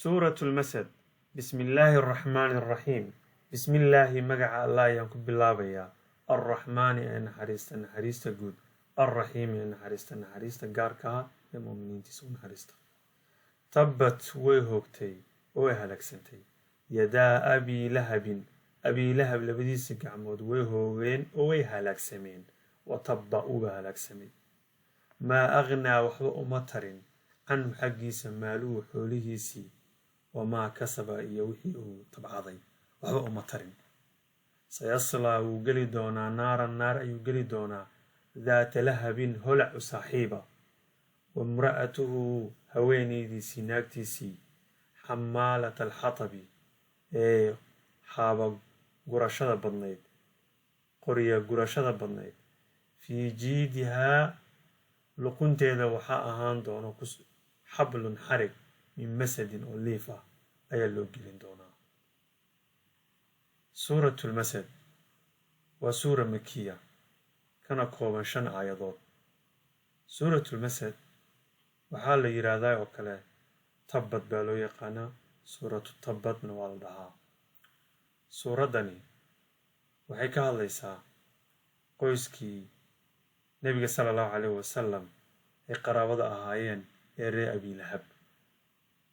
سورة المسد. بسم الله الرحمن الرحيم. بسم الله مقع الله ينكب بالله بيا الرحمن أن حريست جود الرحيم أن حريست قاركها المؤمنين تسون حريست. تبت ويهوكتي ويهلك سنتي يدا أبي لهب لبديس قعمود ويهوين ويهلك سمين وطبقوا بهلك سمين ما أغنى وحبأ مطرين عنه حقيس مالوه حوليسي وما كسب يوحي تبعضي وحبأ مطرين سيصلى وقلي دونا نار يقلي دونا ذات لهب هلع صاحبة وامرأته هويني دي سيناكتيسي حمالة الحطب حابة قرشة بدنيد قرية قرشة بدنيد في جيدها لقنت إذا وحاء هان دونا حبل حرق من مسد أوليفة أي اللوجلين دونا. سورة المسد وسورة مكية كان كوبان 5 آيات. سورة المسد وحال يرادا وكله تبت بالو يقانا سورة تبت نوالدها. سورة دني waxay ka hadlaysaa qoyskii nabiga sallallahu alayhi wasallam ee qaraabada ahaayeen ee reer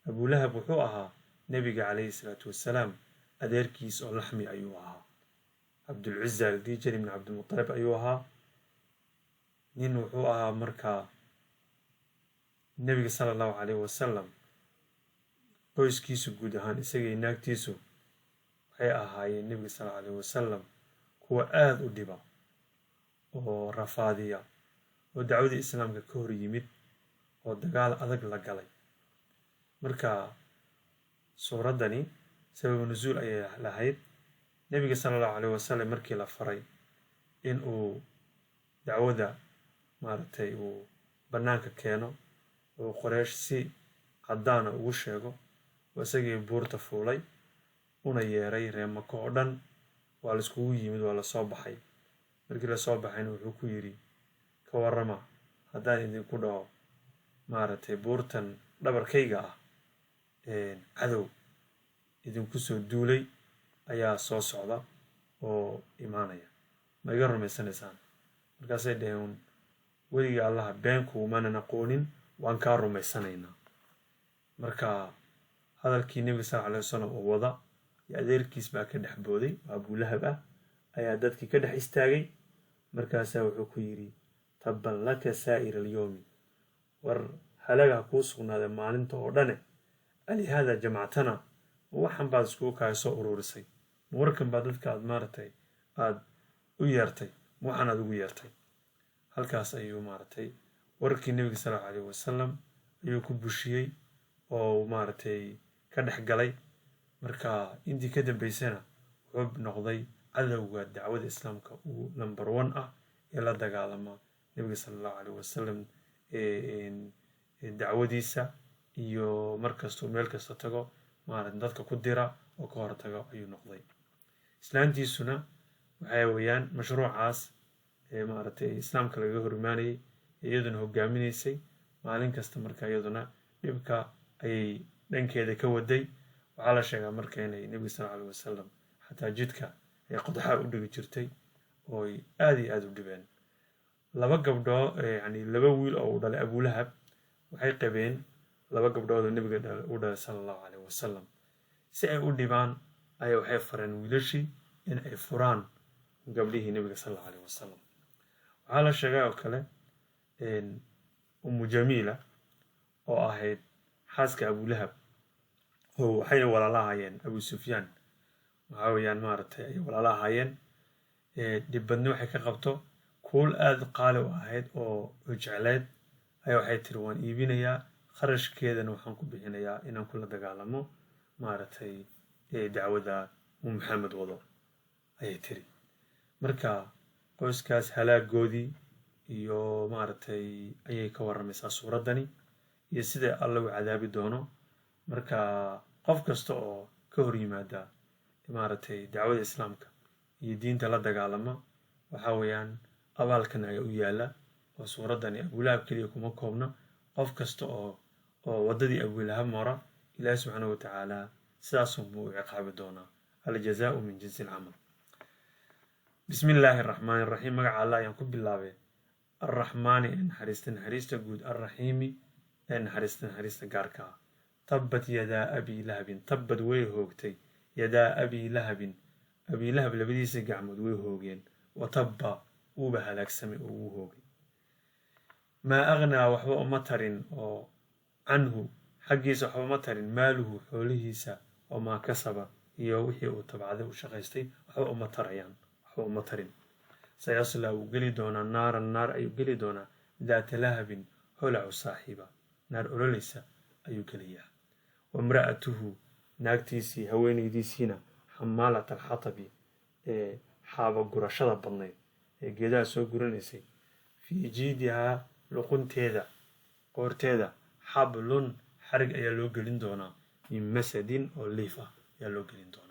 Abu Lahab wuxuu ahaa nabiga alayhi salatu wasalaam adeerkiis oo laxmi ayuu ahaa. Abdul Uzza al-Dijri ibn Abdul Muttalib ayuu ahaa. nin wuxuu ahaa markaa nabiga sallallahu alayhi wasallam qoyskiisu guud ahaan isaga inaagtiisu waxay ahaayeen nabiga sallallahu alayhi wasallam kuwa aad u dhiba oo rafaadiya oo dacwadii islaamka ka hor yimid oo dagaal adag la galay. marka suuradani sabab nuzuul ay lahayd nabiga sallallahu alayhi wasallam markii la faray in uu dacwada maartay uu banaanka keeno oo Quraysh si cadaan ugu sheego wasagii buurta fuulay una yeeray reer Maka oo dhan waa la isku yimid waa la soo baxay. markii la soo baxayna wuxuu ku yiri ka warrama haddaan idinku dhaho maartay buurtan dhabarkayga ah cadow idinku soo duulay ayaa soo socda oo imaanaya ma iga rumaysanaysaan. markaasay dhaheen weliga Allah beenku ma naqoonin waan ka rumaysanaynaa. marka hadalkii nabiga sallallahu alayhi wasallam oo wada adeerkiis baa ka dhex booday Abu Lahab ayaa dadkii ka dhex istaagay. markaas wuxuu ku yiri tabban laka sa'ir al-yawm war halaga ku sugnaaday maalinta oo dhan ali hada jamactana waxan baad isku kaasoo ururisay warkan baad dadka aad maartay aad u yeertay waxan aad ugu yeertay. halkaas ayuu maartay warkii nabiga sallallahu alayhi wasallam ayuu ku bushiyay oo maartay ka dhex galay. marka intii ka dambeysana wuxuu noqday cadawga dacwada islaamka uu number 1 ah ee la dagaalama nabiga sallallahu alayhi wasallam dacwadiisa iyo markasta meel kasta tago maartay dadka ku dira oo ka hortago ayuu noqday. islaantiisuna waxay weeyaan mashruucaas maartay islaamka laga hormaanay iyaduna hogaaminaysay maalin kasta marka iyaduna dhibka ay dhankeeda ka waday. waxaa la sheegaa marka inay nabiga sallallahu alayhi wasallam xataa jidka ay qodxa u dhigi jirtay oo aad iyo aad u dhibeen. laba gabdho yani laba wiil oo u dhalay Abu Lahab waxay qabeen laba gabdhood oo nabiga u dhalay sallallahu alayhi wasallam si ay u dhibaan ay waxay fareen wiilashii in ay furaan gabdhihii nabiga sallallahu alayhi wasallam. waxaa la sheegaa oo kale Jamila oo ahayd xaaska Abu Lahab oo waxay walaalahaayeen Abu Sufyan waxa weeyaan maartay ay walaalahaayeen dibadna waxay ka qabto kuul aad qaali u ahayd oo jecleed ay waxay tiri waan iibinayaa kharashkeedana waxaan ku bixinayaa inaan kula dagaalamo maartay dacwada Muhammad wado ayay tiri. marka qoyskaas halaagoodii iyo maartay ayay ka waramaysaa suuradani iyo sida Allah u cadaabi doono marka qof kasta oo ka hor yimaada maartay dacwada islaamka iyo diinta la dagaalama waxa weeyaan abaalkan ay u yaala oo suuradani Abu Lahab kaliya kuma koobna qof kasta oo wadadii Abu Lahab mara ilaahi subxaanahu watacaala sidaasunbuu u ciqaabi doonaa aljazaau min jinsi alcamal. bismi illaahi araxmaani araxiim, magaca allah ayaan ku bilaabay. arraxmaani ee naxariista guud, arraxiimi ee naxariista gaarka ah. tabbat yadaa abii lahabin, tabbad way hoogtay yadaa abii lahabin, abii lahab labadiisa gacmood way hoogeen. wa tabba wuuba halaagsamay oo wuu hoogay. maa aghnaa waxba uma tarin oo canhu xaggiisa waxba uma tarin maaluhu xoolihiisa oo maa kasaba iyo wixii uu tabcaday u shaqaystay waxba uma tarayaan, waxba uma tarin. sayaslaa wuu geli doonaa naaran, naar ayuu geli doonaa daata lahabin, holacu saaxiiba, naar ololaysa ayuu gelayaa. wamra'atuhu naagtiisii haweenaydiisiina xamaalat alxatabi ee xaaba gurashada badnayd ee geedaha soo guranaysay. fii jiidihaa luqunteeda qoorteeda xablun xarig ayaa loo gelin doonaa min masadin oo liif ah ayaa loo gelin doonaa.